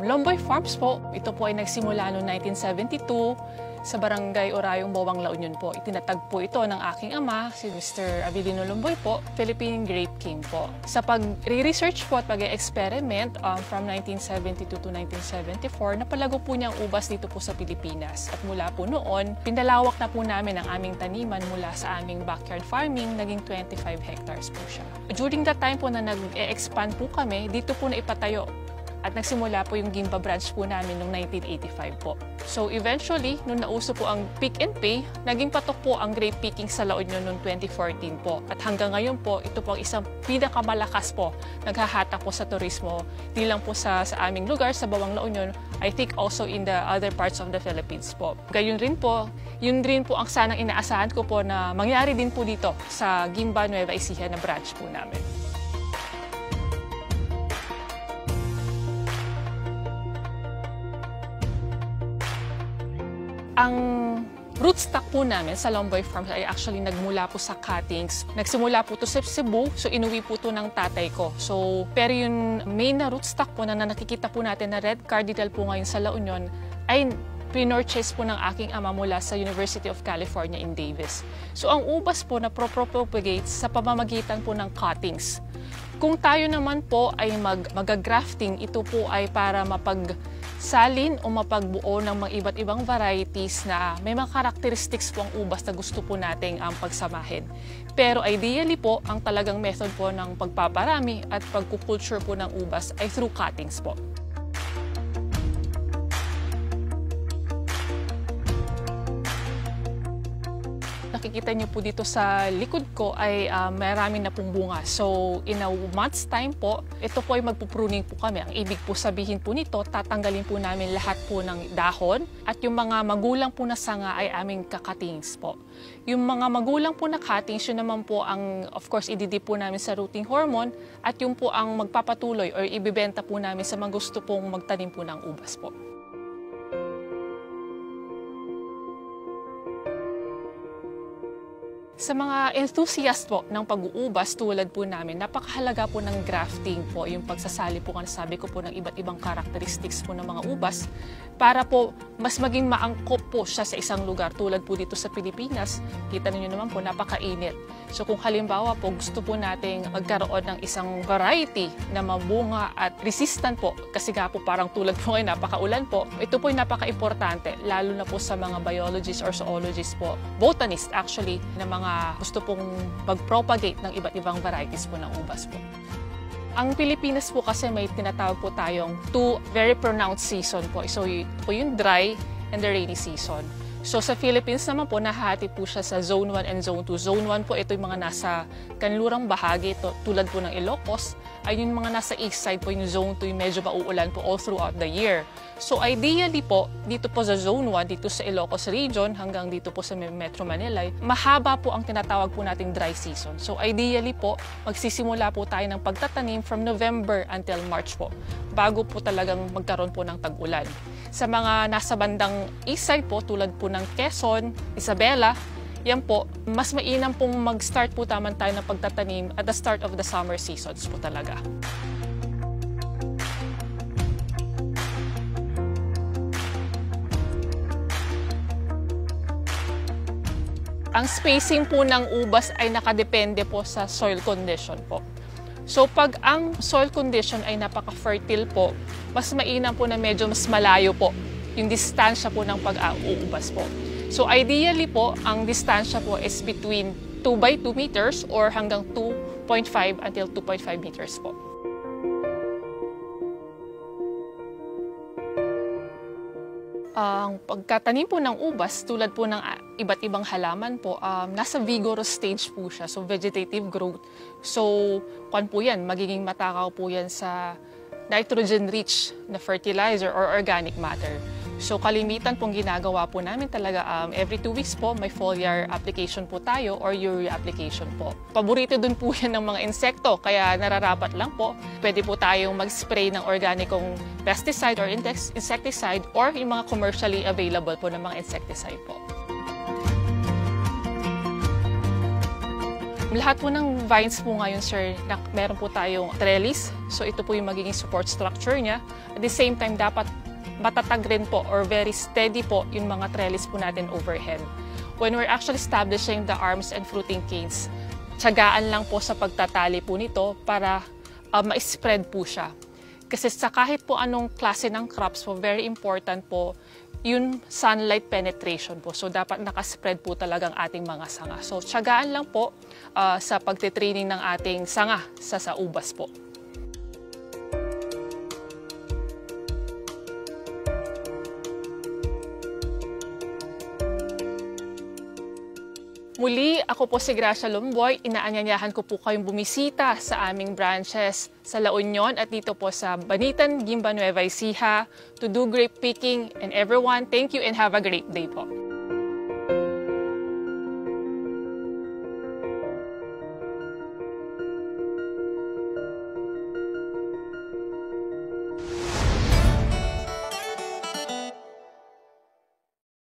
Lomboy Farms po, ito po ay nagsimula noong 1972 sa Barangay Orayong, Bawang, La Union po. Itinatag po ito ng aking ama, si Mr. Avelino Lomboy po, Philippine Grape King po. Sa pag-research po at pag-experiment from 1972 to 1974, napalago po niya ang ubas dito po sa Pilipinas. At mula po noon, pinalawak na po namin ang aming taniman mula sa aming backyard farming, naging 25 hectares po siya. During that time po na nag-expand po kami, dito po na ipatayo at nagsimula po yung Gimba branch po namin noong 1985 po. So eventually, nung nauso po ang Pick and Pay, naging patok po ang grape picking sa La Union noong 2014 po. At hanggang ngayon po, ito po ang isang pinakamalakas po naghahatak po sa turismo. Di lang po sa aming lugar, sa Bawang, La Union, I think also in the other parts of the Philippines po. Gayun rin po, yun rin po ang sanang inaasahan ko po na mangyari din po dito sa Gimba, Nueva Ecija na branch po namin. Ang rootstock po namin sa Lomboy Farms ay actually nagmula po sa cuttings. Nagsimula po to sa Cebu, so inuwi po to ng tatay ko. So, pero yung main na rootstock po na nakikita po natin na red cardinal po ngayon sa La Union ay pinurchase po ng aking ama mula sa University of California in Davis. So, ang ubas po na propagate sa pamamagitan po ng cuttings. Kung tayo naman po ay mag-grafting, ito po ay para mapagsalin o mapagbuo ng mga iba't ibang varieties na may mga characteristics po ang ubas na gusto po nating pagsamahin. Pero ideally po, ang talagang method po ng pagpaparami at pagkukulture po ng ubas ay through cuttings po. Nakikita niyo po dito sa likod ko ay marami na pong bunga. So, in a month's time po, ito po ay magpupruning po kami. Ang ibig po sabihin po nito, tatanggalin po namin lahat po ng dahon at yung mga magulang po na sanga ay aming kakatings po. Yung mga magulang po na cuttings, yun naman po ang, of course, ididip po namin sa rooting hormone at yung po ang magpapatuloy or ibibenta po namin sa mga gusto pong magtanim po ng ubas po. Sa mga enthusiast po ng pag-uubas tulad po namin, napakahalaga po ng grafting po, yung pagsasali po, sabi ko po, ng iba't ibang characteristics po ng mga ubas para po mas maging maangkop po siya sa isang lugar. Tulad po dito sa Pilipinas, kita niyo naman po, napakainit. So kung halimbawa po gusto po nating magkaroon ng isang variety na mabunga at resistant po, kasi nga po parang tulad po ngayon, napakaulan po, ito po yung napaka-importante, lalo na po sa mga biologists or zoologists po, botanists actually, na mga gusto pong mag-propagate ng iba't ibang varieties po ng ubas po. Ang Pilipinas po kasi may tinatawag po tayong two very pronounced season po. So po yung dry and the rainy season. So sa Philippines naman po, nahati po siya sa Zone 1 and Zone 2. Zone 1 po, ito yung mga nasa kanlurang bahagi, tulad po ng Ilocos. Ay yung mga nasa east side po, yung Zone 2, yung medyo mauulan po all throughout the year. So ideally po, dito po sa Zone 1, dito sa Ilocos region, hanggang dito po sa Metro Manila, mahaba po ang tinatawag po nating dry season. So ideally po, magsisimula po tayo ng pagtatanim from November until March po, bago po talagang magkaroon po ng tag-ulan. Sa mga nasa bandang east side po, tulad po ng Quezon, Isabela, yan po, mas mainam pong mag-start po tayo ng pagtatanim at the start of the summer seasons po talaga. Ang spacing po ng ubas ay nakadepende po sa soil condition po. So pag ang soil condition ay napaka-fertile po, mas mainam po na medyo mas malayo po yung distansya po ng pag-uubas po. So ideally po, ang distansya po is between 2 by 2 meters or hanggang 2.5 until 2.5 meters po. Ang pagkatanim po ng ubas, tulad po ng iba't ibang halaman po, nasa vigorous stage po siya, so vegetative growth. So, po yan, magiging matakaw po yan sa nitrogen-rich na fertilizer or organic matter. So kalimitan pong ginagawa po namin talaga every 2 weeks po may foliar application po tayo or urea application po. Paborito dun po yan ng mga insekto kaya nararapat lang po. Pwede po tayong mag-spray ng organikong pesticide or insecticide or yung mga commercially available po ng mga insecticide po. Lahat po ng vines po ngayon, sir, meron po tayong trellis. So ito po yung magiging support structure niya. At the same time, dapat matatag rin po or very steady po yung mga trellis po natin overhead. When we're actually establishing the arms and fruiting canes, tiyagaan lang po sa pagtatali po nito para ma-spread po siya. Kasi sa kahit po anong klase ng crops po, very important po yung sunlight penetration po. So, dapat nakaspread po talagang ating mga sanga. So, tiyagaan lang po sa pagtitraining ng ating sanga sa ubas po. Muli, ako po si Gracia Lomboy. Inaanyayahan ko po kayong bumisita sa aming branches sa La Union at dito po sa Banitan, Guimba, Nueva Ecija to do grape picking. And everyone, thank you and have a great day po.